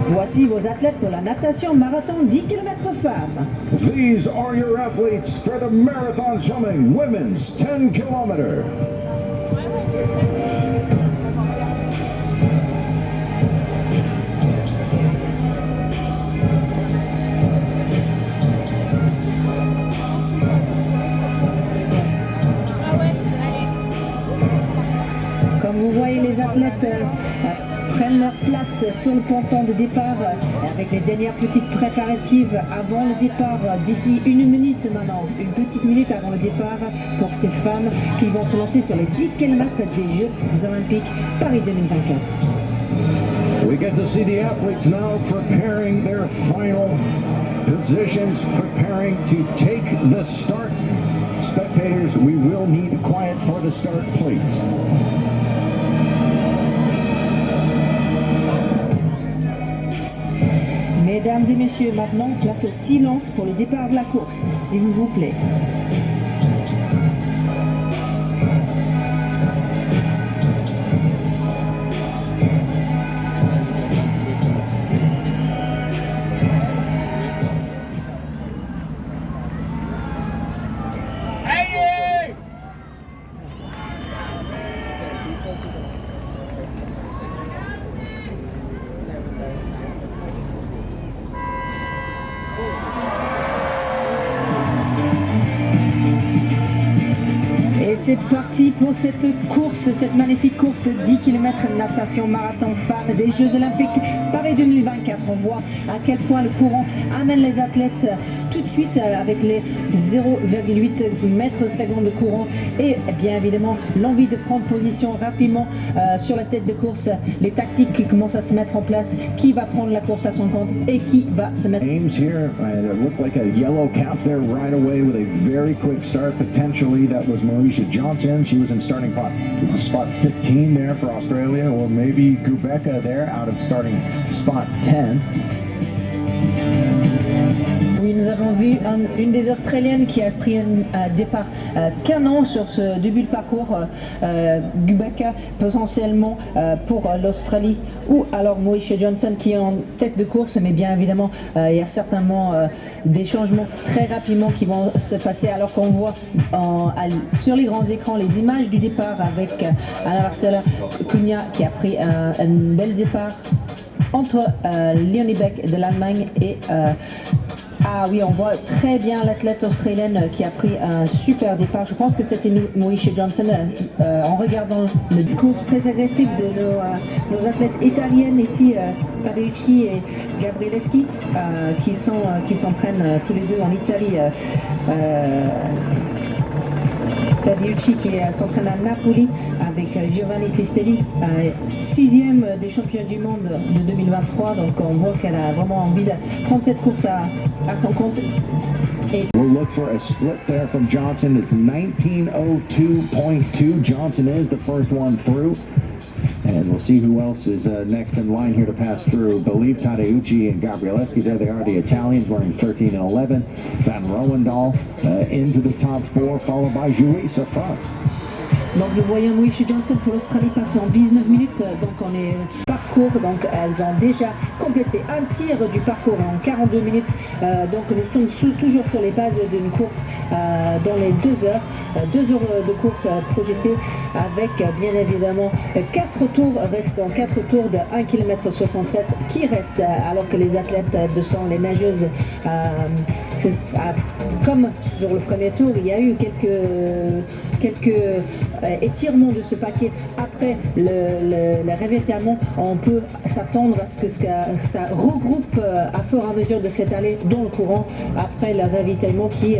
Voici vos athlètes pour la natation marathon 10 km femmes. These are your athletes for the marathon swimming women's 10 km. Comme vous voyez, les athlètes prennent leur place sur le ponton de départ avec les dernières petites préparatives avant le départ, d'ici une minute maintenant, une petite minute avant le départ pour ces femmes qui vont se lancer sur les 10 km des Jeux Olympiques Paris 2024. We get to see the athletes now preparing their final positions, preparing to take the start. Spectators, we will need quiet for the start, please. Mesdames et messieurs, maintenant, place au silence pour le départ de la course, s'il vous plaît. C'est parti pour cette course, cette magnifique course de 10 km natation marathon femmes des Jeux Olympiques Paris 2024. On voit à quel point le courant amène les athlètes tout de suite avec les 0,8 mètres secondes de courant et bien évidemment l'envie de prendre position rapidement sur la tête de course, les tactiques qui commencent à se mettre en place, qui va prendre la course à son compte et qui va se mettre... Ames here, it looked like a yellow cap there right away with a very quick start. Potentially that was Mauricia Johnson. She was in starting spot 15 there for Australia, or maybe Gubecka there out of starting spot 10. Oui, nous avons vu une des Australiennes qui a pris un départ canon sur ce début de parcours, Gubecka potentiellement pour l'Australie, ou alors Mauricia Johnson qui est en tête de course, mais bien évidemment il y a certainement des changements très rapidement qui vont se passer alors qu'on voit sur les grands écrans les images du départ avec Anna Marcela Cunha qui a pris un bel départ entre Leonie Beck de l'Allemagne et ah oui, on voit très bien l'athlète australienne qui a pris un super départ. Je pense que c'était Mauricia Johnson. En regardant le course très agressive de nos athlètes italiennes ici, Tadeucci et Gabrieleschi, qui s'entraînent tous les deux en Italie. Tadeucci qui s'entraîne à Napoli avec Giovanni Cristelli, 6e des champions du monde de 2023. Donc on voit qu'elle a vraiment envie de prendre cette course à son compte. We'll look for a split there from Johnson. It's 19:02.2. Johnson is the first one through. And we'll see who else is next in line here to pass through. Believe Tadeucci and Gabrieleschi, there they are, the Italians, wearing 13 and 11. Van Roendaal into the top 4, followed by Juisa France. Donc nous voyons Mauricia Johnson pour l'Australie passer en 19 minutes, donc on est parcours, donc elles ont déjà complété un tiers du parcours en 42 minutes, donc nous sommes toujours sur les bases d'une course dans les 2 heures, 2 heures de course projetées avec bien évidemment 4 tours restants, 4 tours de 1 km 67 qui restent alors que les athlètes de sang, les nageuses, comme sur le premier tour, il y a eu quelques étirements de ce paquet. Après le ravitaillement, on peut s'attendre à ce que ça regroupe à fur et à mesure de cette allée dans le courant après le ravitaillement qui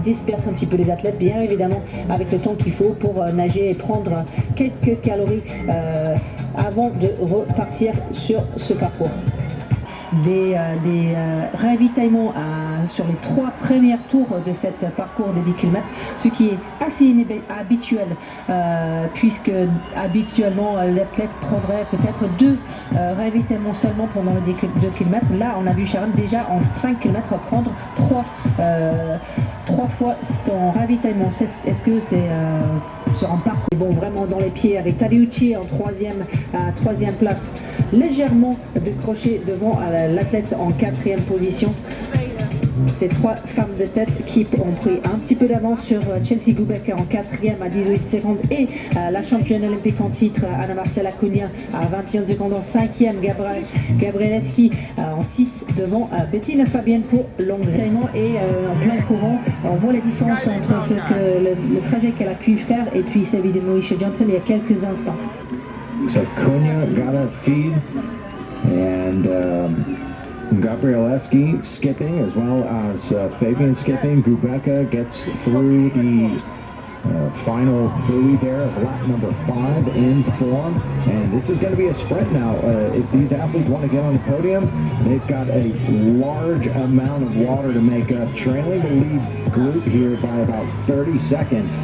disperse un petit peu les athlètes, bien évidemment avec le temps qu'il faut pour nager et prendre quelques calories avant de repartir sur ce parcours. Des ravitaillements sur les 3 premiers tours de ce parcours des 10 km, ce qui est assez inhabituel puisque habituellement l'athlète prendrait peut-être 2 ravitaillements seulement pendant les 2 km. Là on a vu Sharon déjà en 5 km prendre 3 fois son ravitaillement. Est-ce que c'est sur un parcours bon vraiment dans les pieds avec Tadeucci en troisième place, légèrement décroché devant l'athlète en 4e position. Ces 3 femmes de tête qui ont pris un petit peu d'avance sur Chelsea Gubecka en 4e à 18 secondes et la championne olympique en titre Anna Marcela Cunha à 21 secondes en 5e, Gabrielski en 6 devant Bettina Fabienne pour l'engagement et en plein courant. On voit la différence entre le trajet qu'elle a pu faire et puis celui de Moesha Johnson il y a quelques instants. So Cunha got a feed and Gabrielski skipping as well as Fabian skipping. Gubecka gets through the final buoy there of lap number 5 in form, and this is going to be a sprint now. If these athletes want to get on the podium, they've got a large amount of water to make up, trailing the lead group here by about 30 seconds.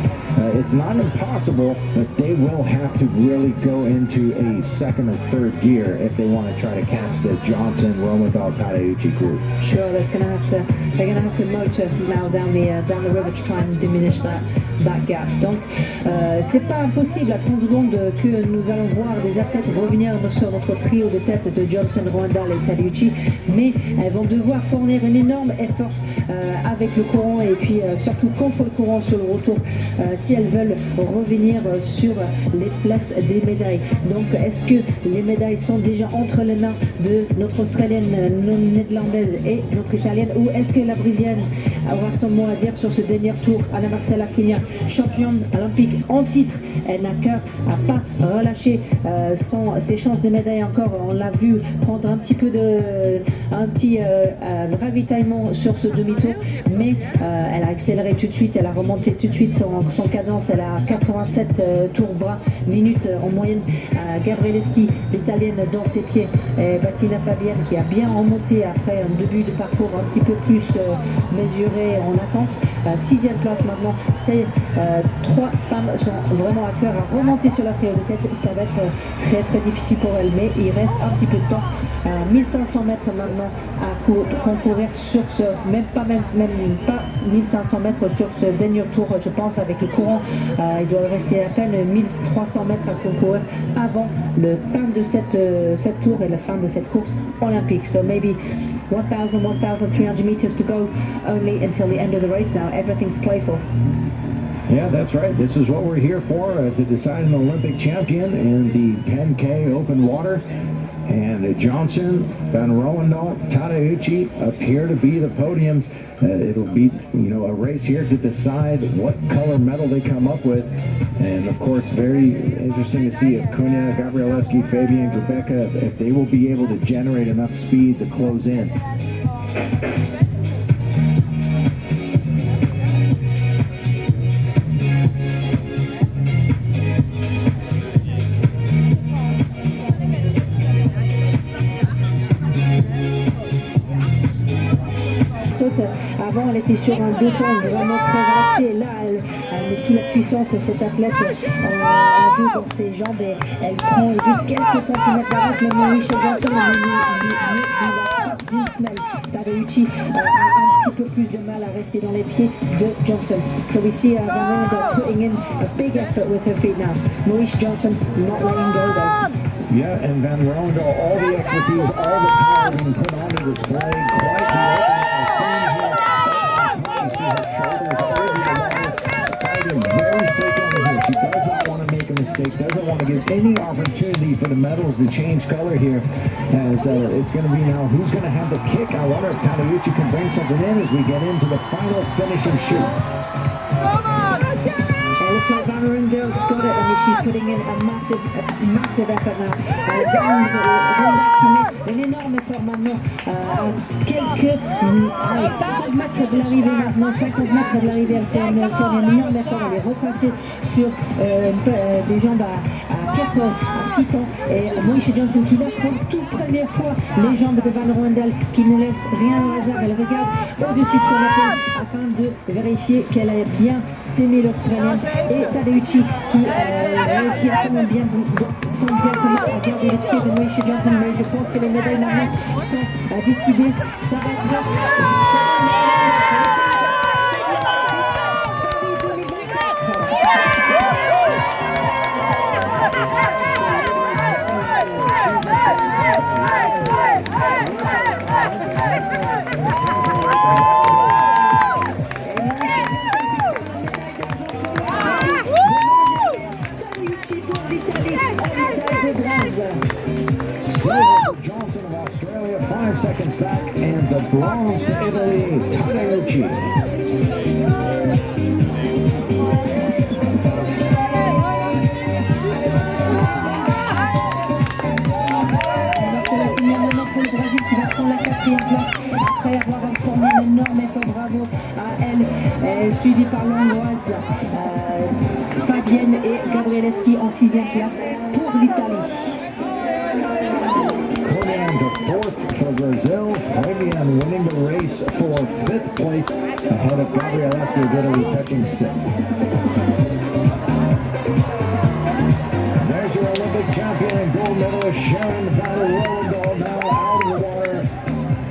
It's not impossible, but they will have to really go into a second or third gear if they want to try to catch the Johnson, Romandahl, Tadeucci group. Sure, they're gonna have to motor now down the river to try and diminish that gap. Donc, c'est pas impossible à 30 secondes que nous allons voir des athlètes revenir sur notre trio de tête de Johnson, Romandahl et Tadeucci, mais elles vont devoir fournir un énorme effort avec le courant et puis surtout contre le courant sur le retour si elles veulent revenir sur les places des médailles. Donc, est-ce que les médailles sont déjà entre les mains de notre Australienne néerlandaise et notre Italienne, ou est-ce que la Brésilienne aura son mot à dire sur ce dernier tour? Anna Marcela Cunha, championne olympique en titre, elle n'a qu'à pas relâcher ses chances de médaille encore. On l'a vu prendre un petit ravitaillement sur ce demi-tour, mais elle a accéléré tout de suite, elle a remonté tout de suite son cadence, elle a 87 tours bras minutes en moyenne. Gabrielski, l'italienne, dans ses pieds, et Bettina Fabienne qui a bien remonté après un début de parcours un petit peu plus mesuré en attente. 6e place maintenant. Ces 3 femmes sont vraiment à cœur à remonter sur la trio de tête. Ça va être très très difficile pour elles, mais il reste un petit peu de temps. 1500 mètres maintenant à concourir sur ce, même pas 1500 mètres sur ce dernier tour, je pense, avec le courant. Il doit rester à peine 1300 mètres à concourir avant le fin de cette tour et la fin de cette course olympique. So maybe 1,300 meters to go only until the end of the race now. Everything to play for. Yeah, that's right. This is what we're here for, to decide an Olympic champion in the 10K open water. And Johnson, Van Roendaal, Tadeucci appear to be the podiums. It'll be, a race here to decide what color medal they come up with. And of course, very interesting to see if Cunha, Gabrielski, Fabian, Gubecka, if they will be able to generate enough speed to close in. Avant, elle était sur un deux temps vraiment très raté. Là, elle met toute la puissance et cette athlète ajoute dans ses jambes et elle prend juste quelques centimètres d'avance. Même Moesha Johnson Tadeucci a un petit peu plus de mal à rester dans les pieds de Johnson. So we see Van Roendaal putting in a big effort with her feet now. Moesha Johnson not letting go though. Yeah, and Van Roendaal, all the expertise, all the power being put on display. Quite the doesn't want to give any opportunity for the medals to change color here, as it's going to be now who's going to have the kick. I wonder if Tadeucci can bring something in as we get into the final finishing shoot. It looks like Van Roendaal's got it, and she's putting in a massive effort now. Un énorme effort maintenant, à quelques 50 mètres de l'arrivée maintenant, 50 mètres de l'arrivée, elle fait un énorme effort, elle est repassée sur des jambes à 4 à 6 temps, et Moesha Johnson qui lâche pour toute première fois les jambes de Van Roendaal, qui ne laisse rien au hasard, elle regarde au-dessus de son épaule afin de vérifier qu'elle a bien sémé l'Australienne, et Tadeucci qui réussit à bien à garder les pieds de Moesha Johnson, mais je pense que les médailles maintenant sont décidées. Ça va être Johnson of Australia, 5 seconds back, and the bronze to Italy, Tadeucci. Pour le Brésil qui va prendre la 4e place après avoir fourni un énorme effort. Bravo à elle, suivie par l'Hongroise Fabienne et Gabrieleschi en 6e place pour l'Italie. Cormian to 4th for Brazil. Fabian winning the race for 5th place ahead of Gabrieleschi of Italy touching 6th. There's your Olympic champion and gold medalist Sharon Van Roendaal now out of the water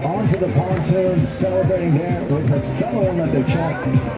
onto the pontoon, celebrating there with her fellow Olympic champ